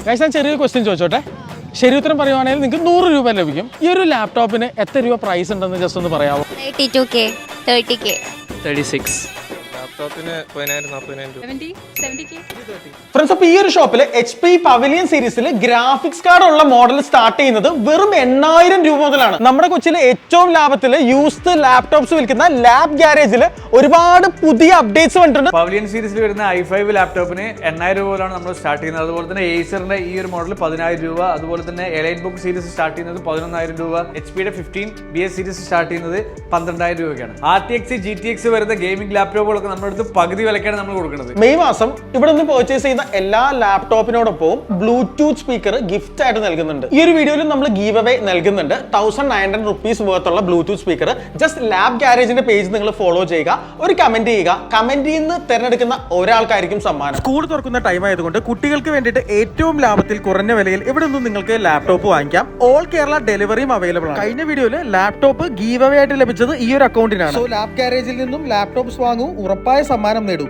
Guys ഞാൻ ചെറിയൊരു question ചോദിച്ചോട്ടെ. ശരി ഉത്തരം പറയുവാണെങ്കിൽ നിങ്ങൾക്ക് 100 രൂപ ലഭിക്കും. ഈ ഒരു ലാപ്ടോപ്പിന് എത്ര രൂപ പ്രൈസ് ഉണ്ടെന്ന് ജസ്റ്റ് ഒന്ന് പറയാമോ? 32K, 30K, 36. ലാപ്ടോപ്പിന് 40,000 70K. ഫ്രണ്ട്സ്, അപ്പോൾ ഈ ഒരു ഷോപ്പിൽ HP പവലിയൻ സീരീസിൽ ഗ്രാഫിക്സ് കാർഡ് ഉള്ള മോഡൽ സ്റ്റാർട്ട് ചെയ്യുന്നത് വെറും 8,000 രൂപ മുതലാണ്. നമ്മുടെ കൊച്ചിയിലെ ഏറ്റവും ലാഭത്തിൽ യൂസ്ഡ് ലാപ്ടോപ്സ് വിൽക്കുന്ന ലാബ് ഗാരേജിൽ ഒരുപാട് പുതിയ അപ്ഡേറ്റ്സ് വന്നിട്ടുണ്ട്. പവലിയൻ സീരീസിൽ വരുന്ന i5 ലാപ്ടോപ്പിന് 8,000 രൂപയിലാണ് നമ്മൾ സ്റ്റാർട്ട് ചെയ്യുന്നത്. അതുപോലെ തന്നെ ഏസറിന്റെ ഈ ഒരു മോഡൽ 10,000 രൂപ. അതുപോലെ തന്നെ എലൈറ്റ് ബുക്ക് സീരീസ് സ്റ്റാർട്ട് ചെയ്യുന്നത് 11,000 രൂപ. HP 15 BS സീരീസ് സ്റ്റാർട്ട് ചെയ്യുന്നത് 12,000 രൂപയ്ക്കാണ്. RTX GTX വരുന്ന ഗെയിമിംഗ് ലാപ്ടോപ്പുകളൊക്കെ നമ്മുടെ അടുത്ത് പകുതി വിലക്കാണ് നമ്മൾ കൊടുക്കുന്നത്. മെയ് മാസം ഇവിടെ നിന്ന് പർച്ചേസ് ചെയ്യുന്ന എല്ലാ ലാപ്ടോപ്പിനോടൊപ്പവും ബ്ലൂടൂത്ത് സ്പീക്കർ ഗിഫ്റ്റ് ആയിട്ട് നൽകുന്നുണ്ട്. ഈ ഒരു വീഡിയോയിൽ നമ്മൾ ഗീവ് അവേ നൽകുന്നുണ്ട്. 1,900 റുപ്പീസ് വർത്തുള്ള ബ്ലൂടൂത്ത് സ്പീക്കർ. ജസ്റ്റ് ലാബ് ഗാരേജിന്റെ പേജ് നിങ്ങൾ ഫോളോ ചെയ്യുക, ഒരു കമന്റ് ചെയ്യുക. കമന്റിൽ നിന്ന് തിരഞ്ഞെടുക്കുന്ന ഒരാൾക്കായിരിക്കും സമ്മാനം. സ്കൂൾ തുറക്കുന്ന ടൈം ആയതുകൊണ്ട് കുട്ടികൾക്ക് വേണ്ടിയിട്ട് ഏറ്റവും ലാഭത്തിൽ കുറഞ്ഞ വിലയിൽ ഇവിടെ നിന്നും നിങ്ങൾക്ക് ലാപ്ടോപ്പ് വാങ്ങിക്കാം. ഓൾ കേരള ഡെലിവറിയും അവൈലബിൾ ആണ്. കഴിഞ്ഞ വീഡിയോയിൽ ലാപ്ടോപ്പ് ഗീവ് അവേ ആയിട്ട് ലഭിച്ചത് ഈ ഒരു അക്കൗണ്ടിനാണ്. സോ ലാബ് ഗാരേജിൽ നിന്നും ലാപ്ടോപ്സ് വാങ്ങൂ, ഉറപ്പായ സമ്മാനം നേടൂ.